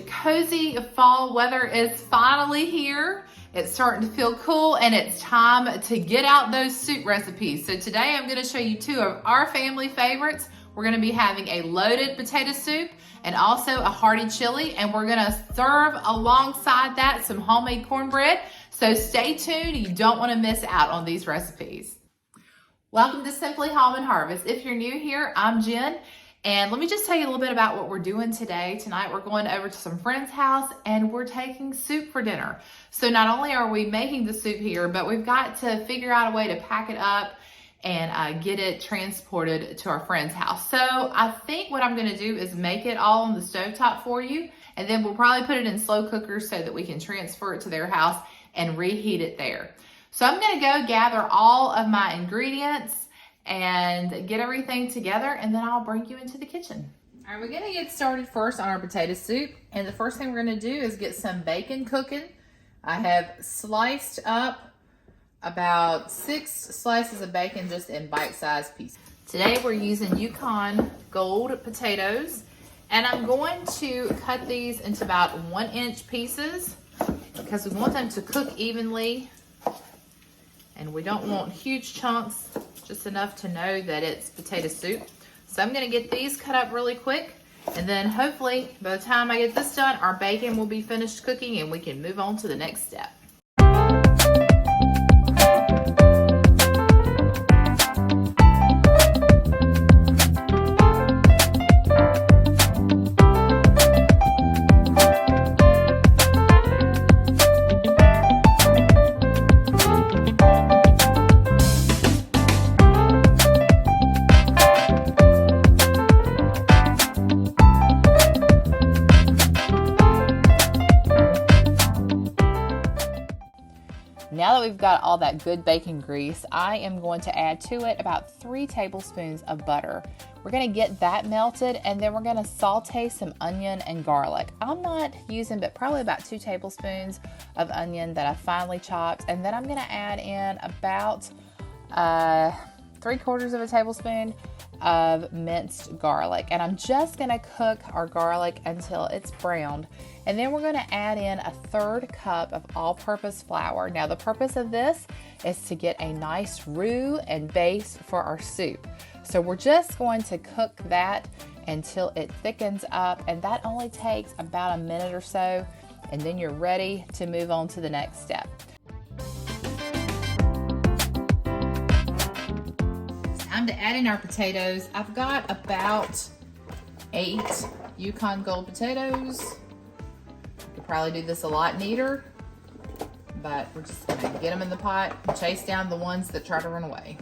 The cozy fall weather is finally here. It's starting to feel cool and it's time to get out those soup recipes. So today I'm gonna show you two of our family favorites. We're gonna be having a loaded potato soup and also a hearty chili, and we're gonna serve alongside that some homemade cornbread. So stay tuned, you don't wanna miss out on these recipes. Welcome to Simply Home and Harvest. If you're new here, I'm Jen. And let me just tell you a little bit about what we're doing today. Tonight we're going over to some friend's house and we're taking soup for dinner. So not only are we making the soup here, but we've got to figure out a way to pack it up and get it transported to our friend's house. So I think what I'm gonna do is make it all on the stovetop for you, and then we'll probably put it in slow cooker so that we can transfer it to their house and reheat it there. So I'm gonna go gather all of my ingredients and get everything together, and then I'll bring you into the kitchen. All right, we're gonna get started first on our potato soup, and the first thing we're gonna do is get some bacon cooking. I have sliced up about 6 slices of bacon just in bite-sized pieces. Today we're using Yukon Gold potatoes, and I'm going to cut these into about 1-inch pieces because we want them to cook evenly, and we don't want huge chunks, just enough to know that it's potato soup. So I'm gonna get these cut up really quick, and then hopefully by the time I get this done, our bacon will be finished cooking and we can move on to the next step. Now that we've got all that good bacon grease, I am going to add to it about 3 tablespoons of butter. We're gonna get that melted, and then we're gonna saute some onion and garlic. I'm not using, but probably about 2 tablespoons of onion that I finely chopped. And then I'm gonna add in about 3/4 of a tablespoon of minced garlic. And I'm just gonna cook our garlic until it's browned. And then we're gonna add in a 1/3 cup of all-purpose flour. Now the purpose of this is to get a nice roux and base for our soup. So we're just going to cook that until it thickens up, and that only takes about a minute or so, and then you're ready to move on to the next step. It's time to add in our potatoes. I've got about 8 Yukon Gold potatoes. Could probably do this a lot neater, but we're just gonna get them in the pot and chase down the ones that try to run away.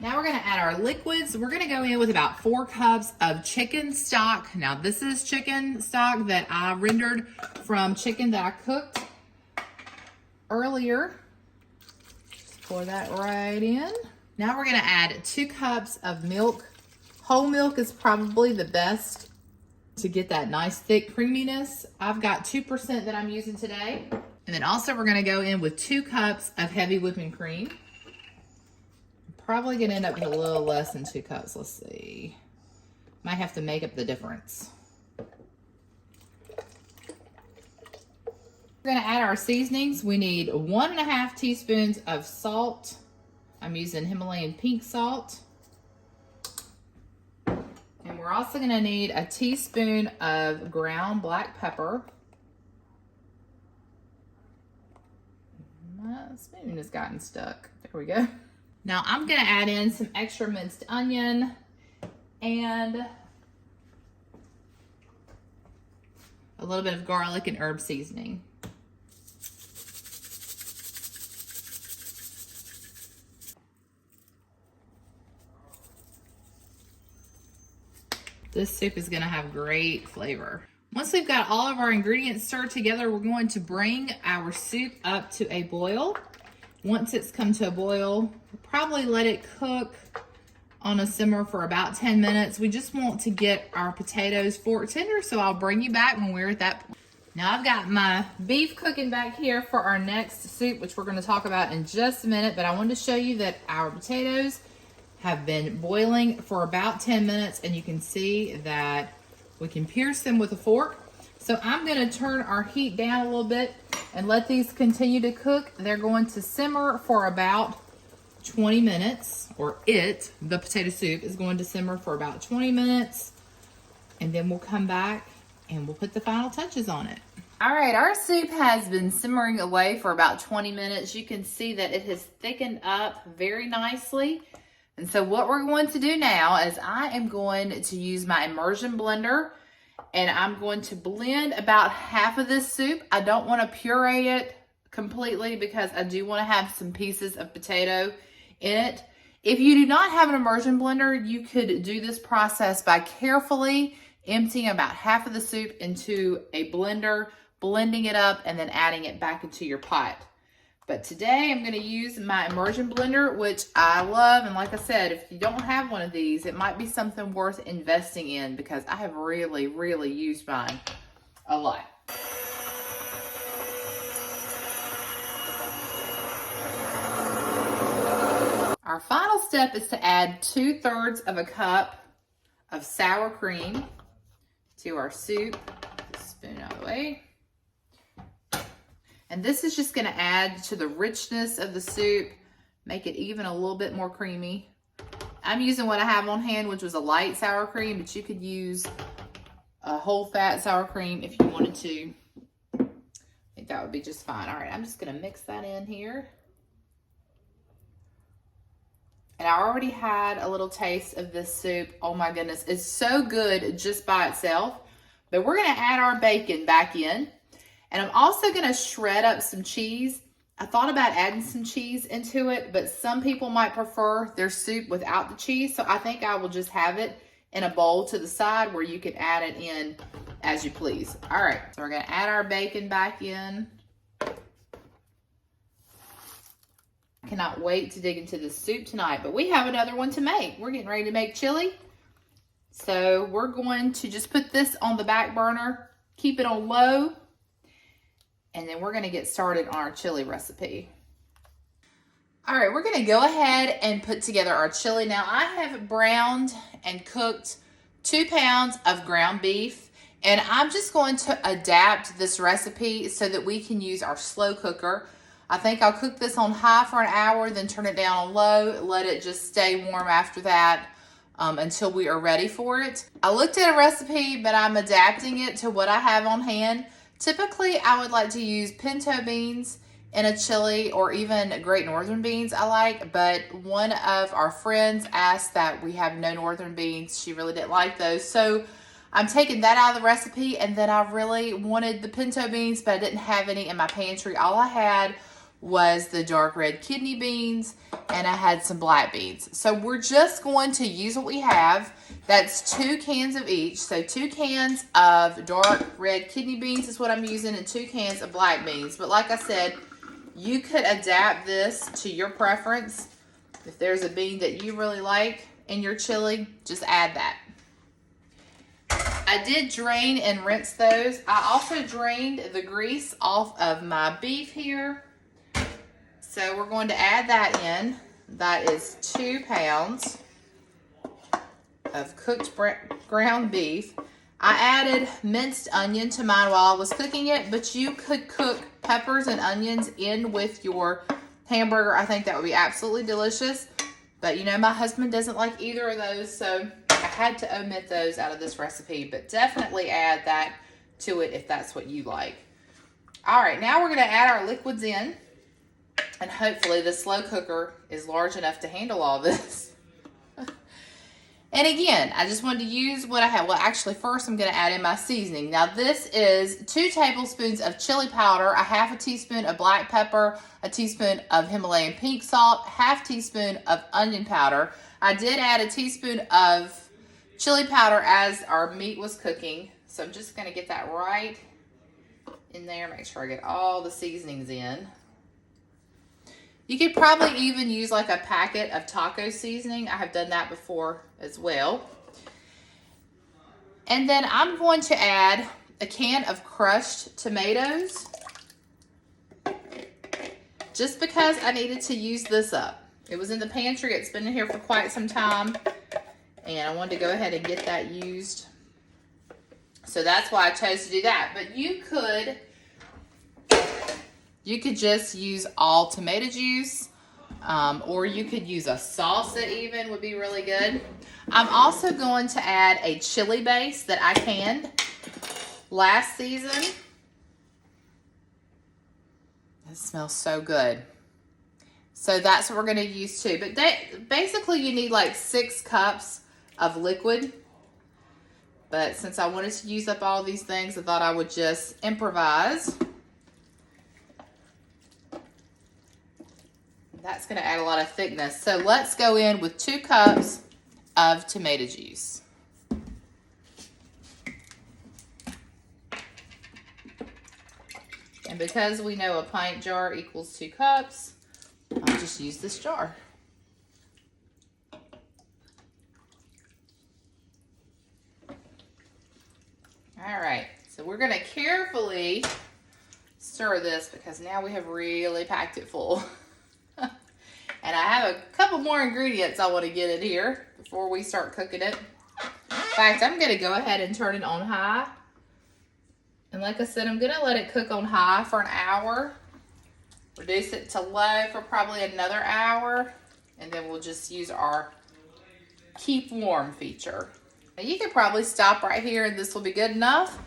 Now we're gonna add our liquids. We're gonna go in with about 4 cups of chicken stock. Now this is chicken stock that I rendered from chicken that I cooked earlier. Just pour that right in. Now we're gonna add 2 cups of milk. Whole milk is probably the best to get that nice thick creaminess. I've got 2% that I'm using today. And then also we're gonna go in with 2 cups of heavy whipping cream. Probably gonna end up with a little less than 2 cups. Let's see. Might have to make up the difference. We're gonna add our seasonings. We need 1.5 teaspoons of salt. I'm using Himalayan pink salt. And we're also gonna need a teaspoon of ground black pepper. My spoon has gotten stuck. There we go. Now I'm gonna add in some extra minced onion and a little bit of garlic and herb seasoning. This soup is gonna have great flavor. Once we've got all of our ingredients stirred together, we're going to bring our soup up to a boil. Once it's come to a boil, we'll probably let it cook on a simmer for about 10 minutes. We just want to get our potatoes fork tender, so I'll bring you back when we're at that point. Now I've got my beef cooking back here for our next soup, which we're gonna talk about in just a minute, but I wanted to show you that our potatoes have been boiling for about 10 minutes, and you can see that we can pierce them with a fork. So I'm going to turn our heat down a little bit and let these continue to cook. They're going to simmer for about 20 minutes, or the potato soup is going to simmer for about 20 minutes, and then we'll come back and we'll put the final touches on it. All right, our soup has been simmering away for about 20 minutes. You can see that it has thickened up very nicely. And so what we're going to do now is I am going to use my immersion blender, and I'm going to blend about half of this soup. I don't want to puree it completely because I do want to have some pieces of potato in it. If you do not have an immersion blender, you could do this process by carefully emptying about half of the soup into a blender, blending it up, and then adding it back into your pot. But today I'm going to use my immersion blender, which I love. And like I said, if you don't have one of these, it might be something worth investing in because I have really, really used mine a lot. Our final step is to add 2/3 of a cup of sour cream to our soup. Just spoon out of the way. And this is just going to add to the richness of the soup, make it even a little bit more creamy. I'm using what I have on hand, which was a light sour cream, but you could use a whole fat sour cream if you wanted to. I think that would be just fine. All right, I'm just going to mix that in here. And I already had a little taste of this soup. Oh my goodness, it's so good just by itself. But we're going to add our bacon back in. And I'm also going to shred up some cheese. I thought about adding some cheese into it, but some people might prefer their soup without the cheese. So I think I will just have it in a bowl to the side where you can add it in as you please. All right, so we're going to add our bacon back in. I cannot wait to dig into this soup tonight, but we have another one to make. We're getting ready to make chili. So we're going to just put this on the back burner, keep it on low, and then we're going to get started on our chili recipe. All right, we're going to go ahead and put together our chili. Now, I have browned and cooked 2 pounds of ground beef, and I'm just going to adapt this recipe so that we can use our slow cooker. I think I'll cook this on high for an hour, then turn it down on low, let it just stay warm after that until we are ready for it. I looked at a recipe, but I'm adapting it to what I have on hand. Typically, I would like to use pinto beans in a chili, or even Great Northern beans I like, but one of our friends asked that we have no northern beans. She really didn't like those. So I'm taking that out of the recipe, and then I really wanted the pinto beans, but I didn't have any in my pantry. All I had was the dark red kidney beans, and I had some black beans. So we're just going to use what we have. That's 2 cans of each. So 2 cans of dark red kidney beans is what I'm using, and 2 cans of black beans. But like I said, you could adapt this to your preference. If there's a bean that you really like in your chili, just add that. I did drain and rinse those. I also drained the grease off of my beef here. So we're going to add that in. That is 2 pounds of cooked ground beef. I added minced onion to mine while I was cooking it, but you could cook peppers and onions in with your hamburger. I think that would be absolutely delicious. But you know, my husband doesn't like either of those, so I had to omit those out of this recipe, but definitely add that to it if that's what you like. All right, now we're going to add our liquids in. And hopefully the slow cooker is large enough to handle all this. And again, I just wanted to use what I have. Well, actually, first I'm going to add in my seasoning. Now, this is 2 tablespoons of chili powder, a 1/2 teaspoon of black pepper, a teaspoon of Himalayan pink salt, 1/2 teaspoon of onion powder. I did add a teaspoon of chili powder as our meat was cooking. So I'm just going to get that right in there. Make sure I get all the seasonings in. You could probably even use like a packet of taco seasoning. I have done that before as well. And then I'm going to add a can of crushed tomatoes just because I needed to use this up. It was in the pantry. It's been in here for quite some time. And I wanted to go ahead and get that used. So that's why I chose to do that. But you could just use all tomato juice. Or you could use a salsa even, would be really good. I'm also going to add a chili base that I canned last season. It smells so good. So that's what we're going to use too. But basically you need like 6 cups of liquid. But since I wanted to use up all these things, I thought I would just improvise. That's going to add a lot of thickness. So let's go in with 2 cups of tomato juice. And because we know a pint jar equals 2 cups, I'll just use this jar. All right, so we're going to carefully stir this because now we have really packed it full. And I have a couple more ingredients I want to get in here before we start cooking it. In fact, I'm going to go ahead and turn it on high. And like I said, I'm going to let it cook on high for an hour. Reduce it to low for probably another hour. And then we'll just use our keep warm feature. Now you could probably stop right here and this will be good enough.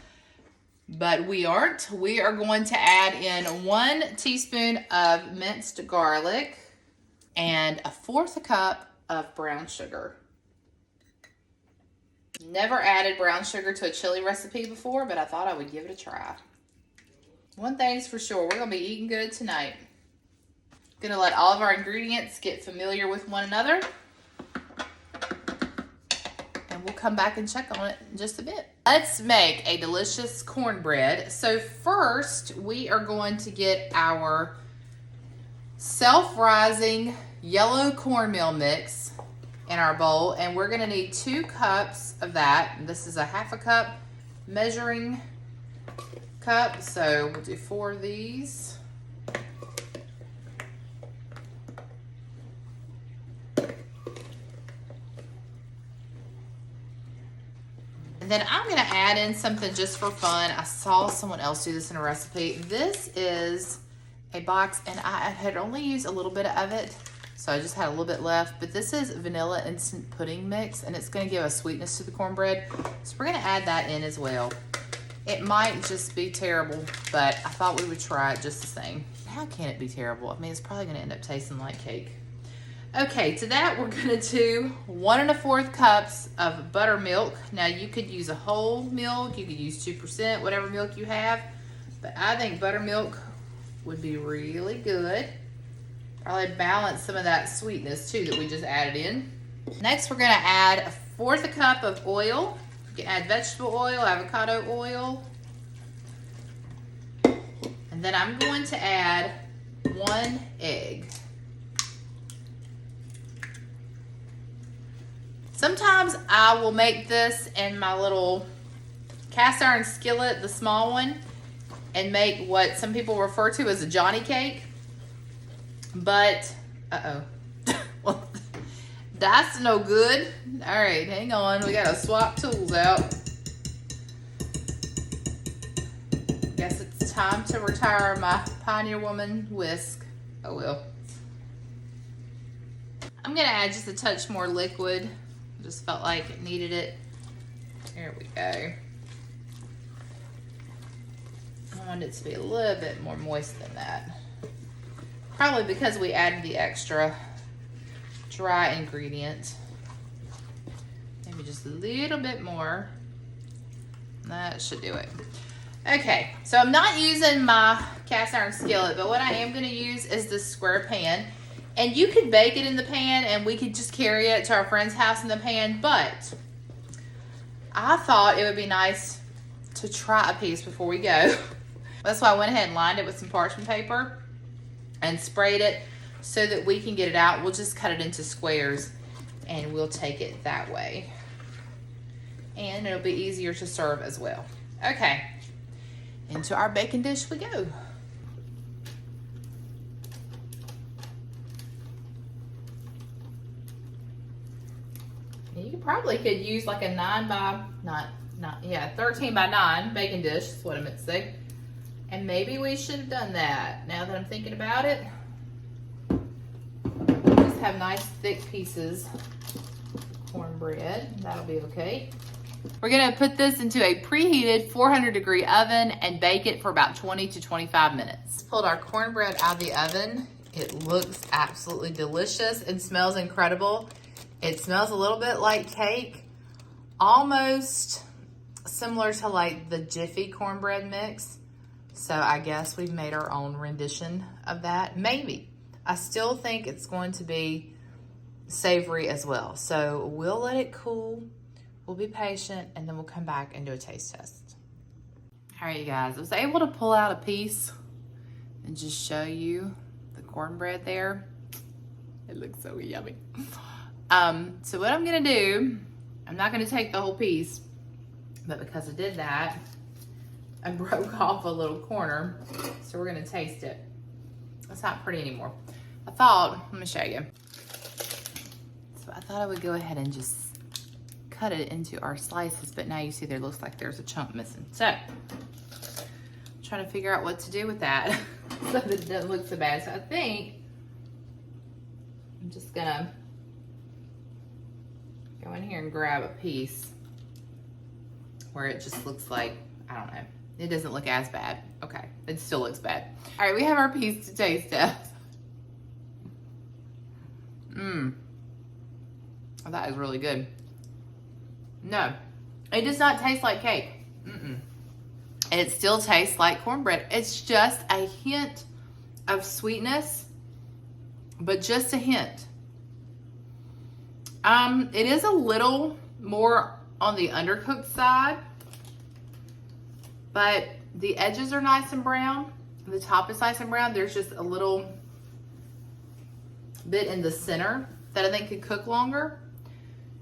But we aren't. We are going to add in 1 teaspoon of minced garlic and 1/4 cup of brown sugar. Never added brown sugar to a chili recipe before, but I thought I would give it a try. One thing's for sure, we're gonna be eating good tonight. Gonna let all of our ingredients get familiar with one another. And we'll come back and check on it in just a bit. Let's make a delicious cornbread. So first, we are going to get our self-rising yellow cornmeal mix in our bowl, and we're gonna need 2 cups of that. This is a 1/2 cup measuring cup, so we'll do 4 of these. And then I'm gonna add in something just for fun. I saw someone else do this in a recipe. This is a box, and I had only used a little bit of it, so I just had a little bit left. But this is vanilla instant pudding mix, and it's going to give a sweetness to the cornbread. So we're going to add that in as well. It might just be terrible, but I thought we would try it just the same. How can it be terrible? I mean, it's probably going to end up tasting like cake. Okay, to that we're going to do 1 1/4 cups of buttermilk. Now you could use a whole milk, you could use 2%, whatever milk you have, but I think buttermilk would be really good. Probably balance some of that sweetness too that we just added in. Next, we're gonna add 1/4 cup of oil. You can add vegetable oil, avocado oil. And then I'm going to add 1 egg. Sometimes I will make this in my little cast iron skillet, the small one, and make what some people refer to as a Johnny cake. But, well, that's no good. All right, hang on. We gotta swap tools out. Guess it's time to retire my Pioneer Woman whisk. Oh well. I'm gonna add just a touch more liquid. Just felt like it needed it. There we go. I want it to be a little bit more moist than that. Probably because we added the extra dry ingredient. Maybe just a little bit more. That should do it. Okay, so I'm not using my cast iron skillet, but what I am gonna use is this square pan. And you could bake it in the pan and we could just carry it to our friend's house in the pan, but I thought it would be nice to try a piece before we go. That's why I went ahead and lined it with some parchment paper and sprayed it so that we can get it out. We'll just cut it into squares and we'll take it that way. And it'll be easier to serve as well. Okay, into our baking dish we go. probably could use like a 13 by 9 baking dish, is what I meant to say. And maybe we should have done that, now that I'm thinking about it. Just have nice thick pieces of cornbread. That'll be okay. We're gonna put this into a preheated 400-degree oven and bake it for about 20 to 25 minutes. Pulled our cornbread out of the oven. It looks absolutely delicious and smells incredible. It smells a little bit like cake, almost similar to like the Jiffy cornbread mix. So I guess we've made our own rendition of that. Maybe. I still think it's going to be savory as well. So we'll let it cool. We'll be patient, and then we'll come back and do a taste test. All right, you guys. I was able to pull out a piece and just show you the cornbread there. It looks so yummy. So what I'm gonna do, I'm not gonna take the whole piece, but because I did that, I broke off a little corner, so we're gonna taste it. It's not pretty anymore. Let me show you. So I thought I would go ahead and just cut it into our slices, but now you see there looks like there's a chunk missing. So, I'm trying to figure out what to do with that so that it doesn't look so bad. So I think I'm just gonna go in here and grab a piece where it just looks like, I don't know, it doesn't look as bad. Okay, it still looks bad. All right, we have our piece to taste test. Oh, that is really good. No, it does not taste like cake. It still tastes like cornbread. It's just a hint of sweetness, but just a hint. It is a little more on the undercooked side, but the edges are nice and brown. The top is nice and brown. There's just a little bit in the center that I think could cook longer.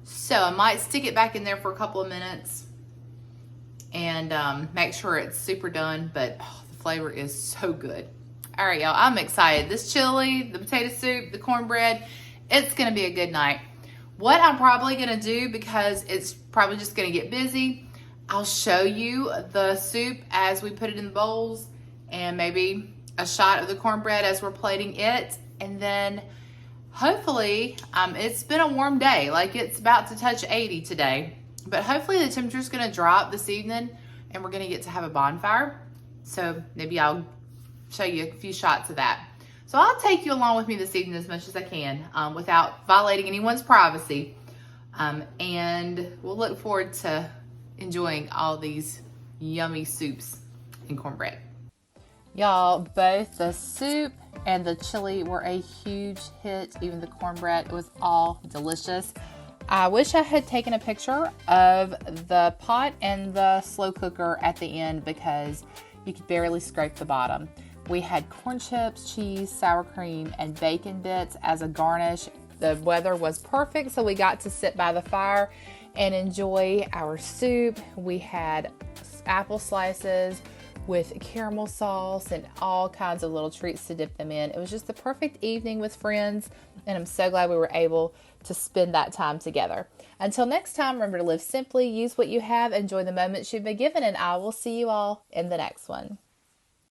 So I might stick it back in there for a couple of minutes and make sure it's super done, but the flavor is so good. All right, y'all, I'm excited. This chili, the potato soup, the cornbread, it's gonna be a good night. What I'm probably gonna do, because it's probably just gonna get busy, I'll show you the soup as we put it in the bowls and maybe a shot of the cornbread as we're plating it, and then hopefully, it's been a warm day. Like, it's about to touch 80 today. But hopefully the temperature's gonna drop this evening and we're gonna get to have a bonfire. So maybe I'll show you a few shots of that. So I'll take you along with me this evening as much as I can without violating anyone's privacy. And we'll look forward to enjoying all these yummy soups and cornbread. Y'all, both the soup and the chili were a huge hit. Even the cornbread, it was all delicious. I wish I had taken a picture of the pot and the slow cooker at the end because you could barely scrape the bottom. We had corn chips, cheese, sour cream, and bacon bits as a garnish. The weather was perfect, so we got to sit by the fire and enjoy our soup. We had apple slices with caramel sauce and all kinds of little treats to dip them in. It was just the perfect evening with friends, and I'm so glad we were able to spend that time together. Until next time, remember to live simply, use what you have, enjoy the moments you've been given, and I will see you all in the next one.